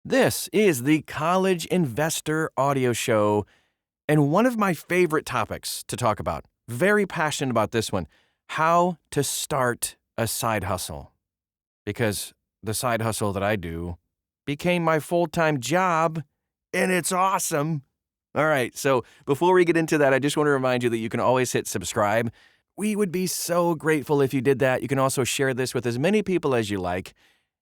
This is the College Investor Audio Show, and one of my favorite topics to talk about. Very passionate about this one: how to start a side hustle. Because the side hustle that I do became my full-time job, and it's awesome. All right, so before we get into that, I just want to remind you that you can always hit subscribe. We would be so grateful if you did that. You can also share this with as many people as you like,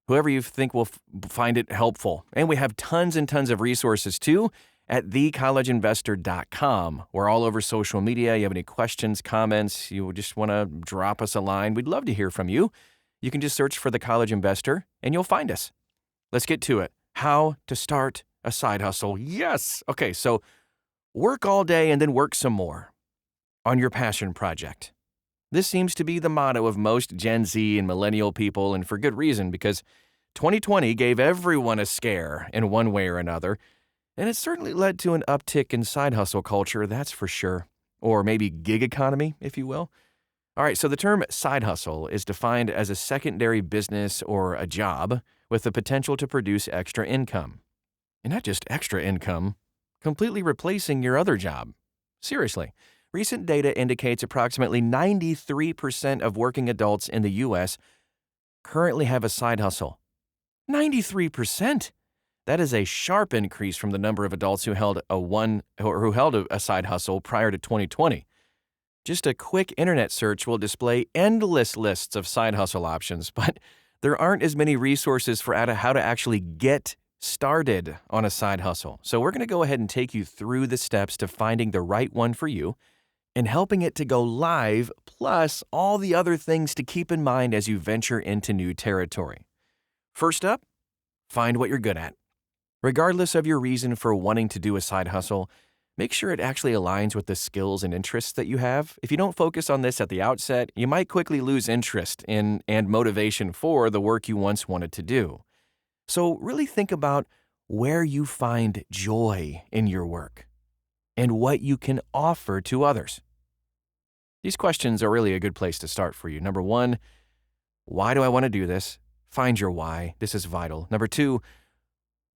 whoever you think will find it helpful. And we have tons and tons of resources too at thecollegeinvestor.com. We're all over social media. You have any questions, comments, you just want to drop us a line, we'd love to hear from you. You can just search for The College Investor and you'll find us. Let's get to it. How to start a side hustle. Yes. Okay, so work all day and then work some more on your passion project. This seems to be the motto of most Gen Z and millennial people, and for good reason, because 2020 gave everyone a scare in one way or another, and it certainly led to an uptick in side hustle culture, that's for sure, or maybe gig economy, if you will. All right, so the term side hustle is defined as a secondary business or a job with the potential to produce extra income. And not just extra income, completely replacing your other job. Seriously. Recent data indicates approximately 93% of working adults in the U.S. currently have a side hustle. 93%! That is a sharp increase from the number of adults who held a side hustle prior to 2020. Just a quick internet search will display endless lists of side hustle options, but there aren't as many resources for how to actually get started on a side hustle. So we're going to go ahead and take you through the steps to finding the right one for you and helping it to go live, plus all the other things to keep in mind as you venture into new territory. First up, find what you're good at. Regardless of your reason for wanting to do a side hustle, make sure it actually aligns with the skills and interests that you have. If you don't focus on this at the outset, you might quickly lose interest in and motivation for the work you once wanted to do. So really think about where you find joy in your work and what you can offer to others. These questions are really a good place to start for you. Number one, why do I want to do this? Find your why. This is vital. Number two,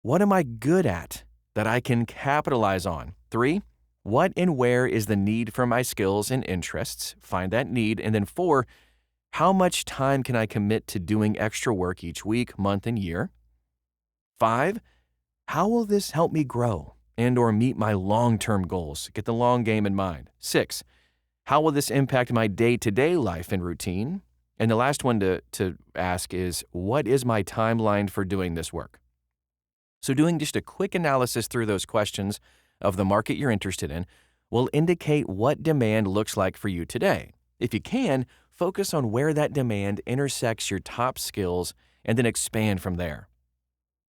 what am I good at that I can capitalize on? 3, what and where is the need for my skills and interests? Find that need. And then 4, how much time can I commit to doing extra work each week, month, and year? 5, how will this help me grow and or meet my long-term goals? Get the long game in mind. 6, how will this impact my day-to-day life and routine? And the last one to ask is, what is my timeline for doing this work? So doing just a quick analysis through those questions of the market you're interested in will indicate what demand looks like for you today. If you can, focus on where that demand intersects your top skills and then expand from there.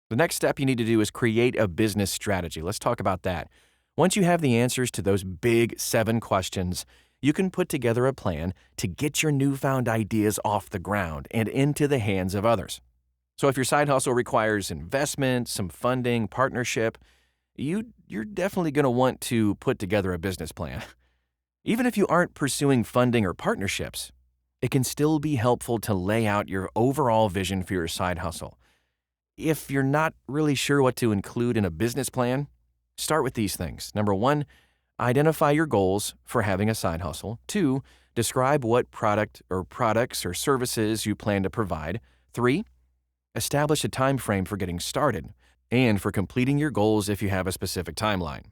The next step you need to do is create a business strategy. Let's talk about that. Once you have the answers to those big 7 questions, you can put together a plan to get your newfound ideas off the ground and into the hands of others. So if your side hustle requires investment, some funding, partnership, you're definitely going to want to put together a business plan. Even if you aren't pursuing funding or partnerships, it can still be helpful to lay out your overall vision for your side hustle. If you're not really sure what to include in a business plan, start with these things. Number 1, identify your goals for having a side hustle. 2, describe what products or services you plan to provide. 3, establish a time frame for getting started and for completing your goals if you have a specific timeline.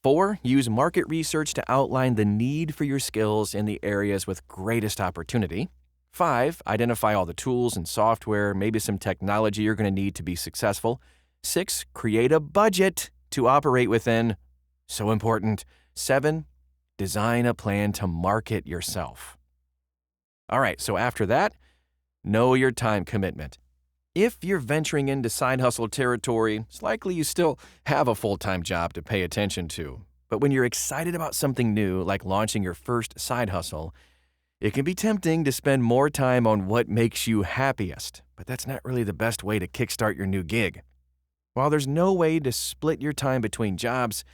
4, use market research to outline the need for your skills in the areas with greatest opportunity. 5, identify all the tools and software, maybe some technology you're going to need to be successful. 6, create a budget to operate within. So important. 7, design a plan to market yourself. All right, so after that, know your time commitment. If you're venturing into side hustle territory, it's likely you still have a full-time job to pay attention to. But when you're excited about something new, like launching your first side hustle, it can be tempting to spend more time on what makes you happiest, but that's not really the best way to kickstart your new gig. While there's no way to split your time between jobs,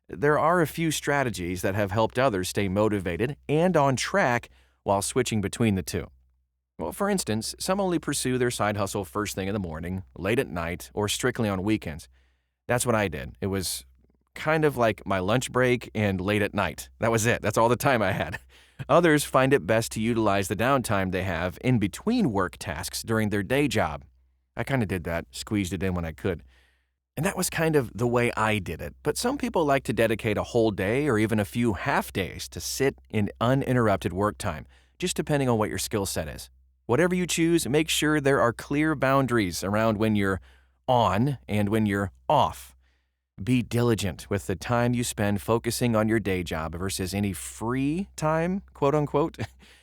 there are a few strategies that have helped others stay motivated and on track while switching between the two. Well, for instance, some only pursue their side hustle first thing in the morning, late at night, or strictly on weekends. That's what I did. It was kind of like my lunch break and late at night. That was it. That's all the time I had. Others find it best to utilize the downtime they have in between work tasks during their day job. I kind of did that, squeezed it in when I could. And that was kind of the way I did it. But some people like to dedicate a whole day or even a few half days to sit in uninterrupted work time, just depending on what your skill set is. Whatever you choose, make sure there are clear boundaries around when you're on and when you're off. Be diligent with the time you spend focusing on your day job versus any free time, quote unquote,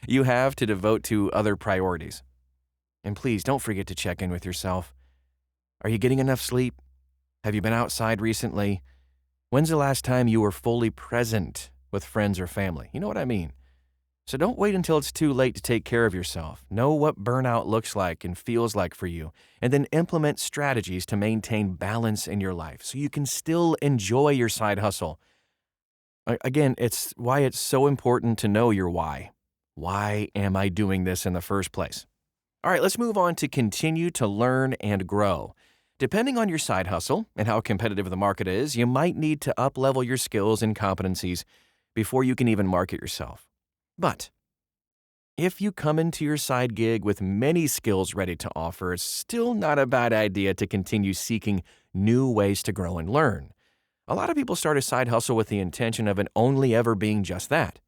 you have to devote to other priorities. And please don't forget to check in with yourself. Are you getting enough sleep? Have you been outside recently? When's the last time you were fully present with friends or family? You know what I mean? So don't wait until it's too late to take care of yourself. Know what burnout looks like and feels like for you, and then implement strategies to maintain balance in your life so you can still enjoy your side hustle. Again, it's why it's so important to know your why. Why am I doing this in the first place? All right, let's move on to continue to learn and grow. Depending on your side hustle and how competitive the market is, you might need to up-level your skills and competencies before you can even market yourself. But if you come into your side gig with many skills ready to offer, it's still not a bad idea to continue seeking new ways to grow and learn. A lot of people start a side hustle with the intention of it only ever being just that.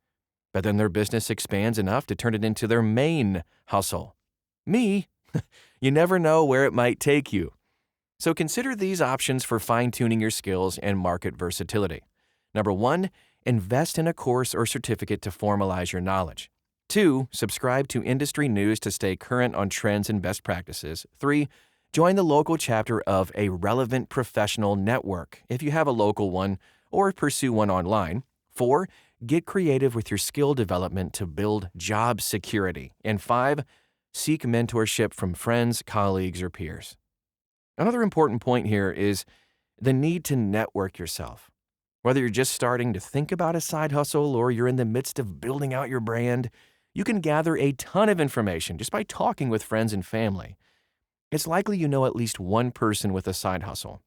But then their business expands enough to turn it into their main hustle. Me, you never know where it might take you. So consider these options for fine-tuning your skills and market versatility. Number 1, invest in a course or certificate to formalize your knowledge. 2, subscribe to industry news to stay current on trends and best practices. 3, join the local chapter of a relevant professional network, if you have a local one, or pursue one online. 4, get creative with your skill development to build job security. And 5, seek mentorship from friends, colleagues, or peers. Another important point here is the need to network yourself. Whether you're just starting to think about a side hustle or you're in the midst of building out your brand, you can gather a ton of information just by talking with friends and family. It's likely you know at least one person with a side hustle.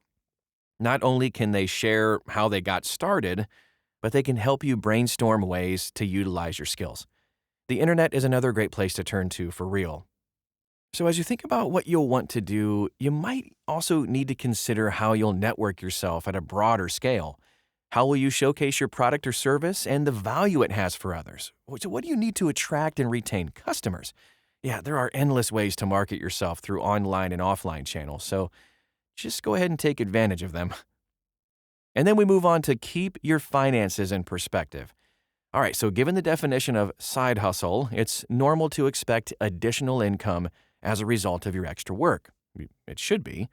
Not only can they share how they got started, but they can help you brainstorm ways to utilize your skills. The internet is another great place to turn to for real. So as you think about what you'll want to do, you might also need to consider how you'll network yourself at a broader scale. How will you showcase your product or service and the value it has for others? So what do you need to attract and retain customers? Yeah, there are endless ways to market yourself through online and offline channels, so just go ahead and take advantage of them. And then we move on to keep your finances in perspective. All right, so given the definition of side hustle, it's normal to expect additional income as a result of your extra work. It should be.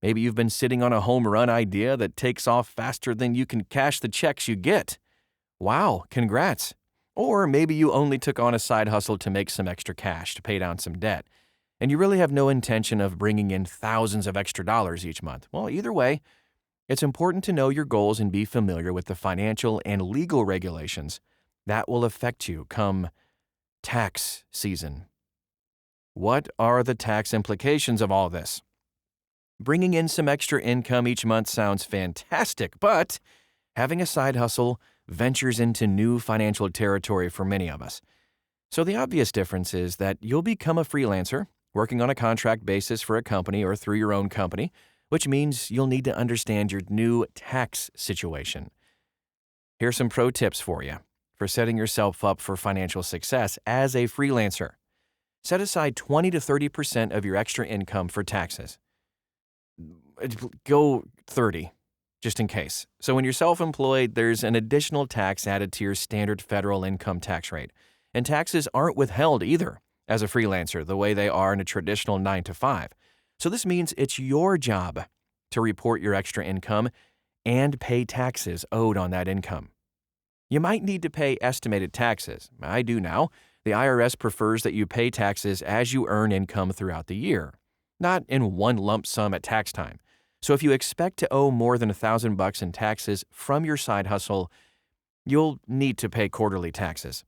Maybe you've been sitting on a home run idea that takes off faster than you can cash the checks you get. Wow, congrats. Or maybe you only took on a side hustle to make some extra cash to pay down some debt, and you really have no intention of bringing in thousands of extra dollars each month. Well, either way, it's important to know your goals and be familiar with the financial and legal regulations that will affect you come tax season. What are the tax implications of all this? Bringing in some extra income each month sounds fantastic, but having a side hustle ventures into new financial territory for many of us. So the obvious difference is that you'll become a freelancer, working on a contract basis for a company or through your own company, which means you'll need to understand your new tax situation. Here's some pro tips for you for setting yourself up for financial success as a freelancer. Set aside 20 to 30% of your extra income for taxes. Go 30, just in case. So when you're self-employed, there's an additional tax added to your standard federal income tax rate. And taxes aren't withheld either as a freelancer the way they are in a traditional 9 to 5. So this means it's your job to report your extra income and pay taxes owed on that income. You might need to pay estimated taxes. I do now. The IRS prefers that you pay taxes as you earn income throughout the year, not in one lump sum at tax time. So if you expect to owe more than $1,000 in taxes from your side hustle, you'll need to pay quarterly taxes.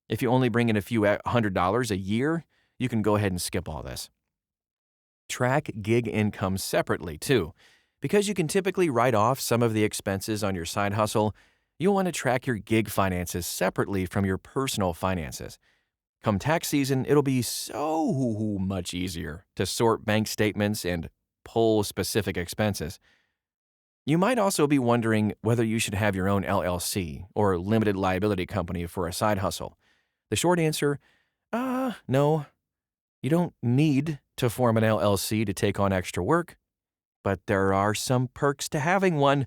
If you only bring in a few $100 a year, you can go ahead and skip all this. Track gig income separately, too. Because you can typically write off some of the expenses on your side hustle, you'll want to track your gig finances separately from your personal finances. Come tax season, it'll be so much easier to sort bank statements and pull specific expenses. You might also be wondering whether you should have your own LLC or limited liability company for a side hustle. The short answer, no. You don't need to form an LLC to take on extra work, but there are some perks to having one.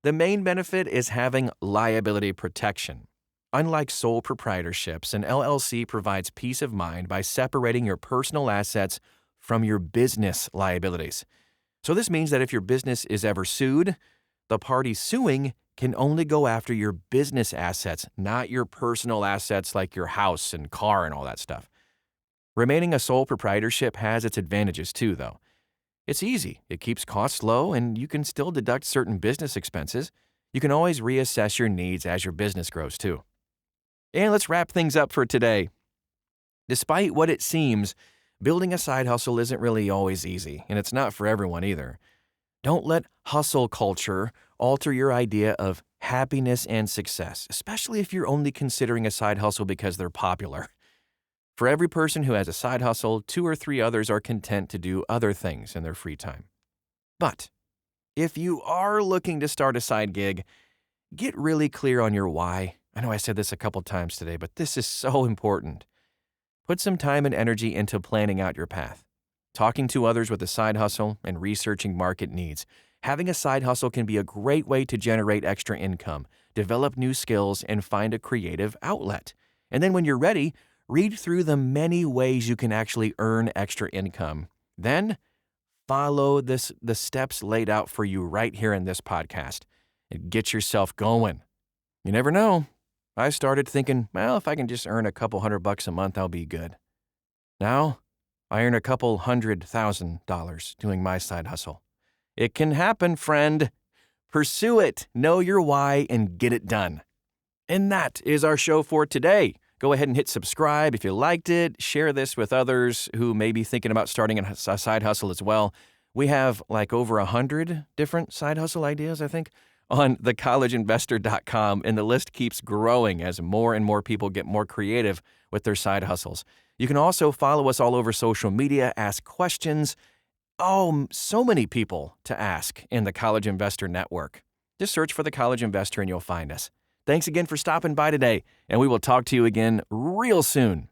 The main benefit is having liability protection. Unlike sole proprietorships, an LLC provides peace of mind by separating your personal assets from your business liabilities. So this means that if your business is ever sued, the party suing can only go after your business assets, not your personal assets like your house and car and all that stuff. Remaining a sole proprietorship has its advantages too, though. It's easy, it keeps costs low, and you can still deduct certain business expenses. You can always reassess your needs as your business grows too. And let's wrap things up for today. Despite what it seems, building a side hustle isn't really always easy, and it's not for everyone either. Don't let hustle culture alter your idea of happiness and success, especially if you're only considering a side hustle because they're popular. For every person who has a side hustle, 2 or 3 others are content to do other things in their free time. But if you are looking to start a side gig, get really clear on your why. I know I said this a couple times today, but this is so important. Put some time and energy into planning out your path. Talking to others with a side hustle and researching market needs. Having a side hustle can be a great way to generate extra income, develop new skills, and find a creative outlet. And then when you're ready, read through the many ways you can actually earn extra income. Then, follow the steps laid out for you right here in this podcast and get yourself going. You never know. I started thinking, well, if I can just earn a couple $100 a month, I'll be good. Now, I earn a couple $100,000 doing my side hustle. It can happen, friend. Pursue it, know your why, and get it done. And that is our show for today. Go ahead and hit subscribe if you liked it. Share this with others who may be thinking about starting a side hustle as well. We have like over 100 different side hustle ideas, I think, on thecollegeinvestor.com, and the list keeps growing as more and more people get more creative with their side hustles. You can also follow us all over social media, ask questions. Oh, so many people to ask in the College Investor Network. Just search for the College Investor and you'll find us. Thanks again for stopping by today, and we will talk to you again real soon.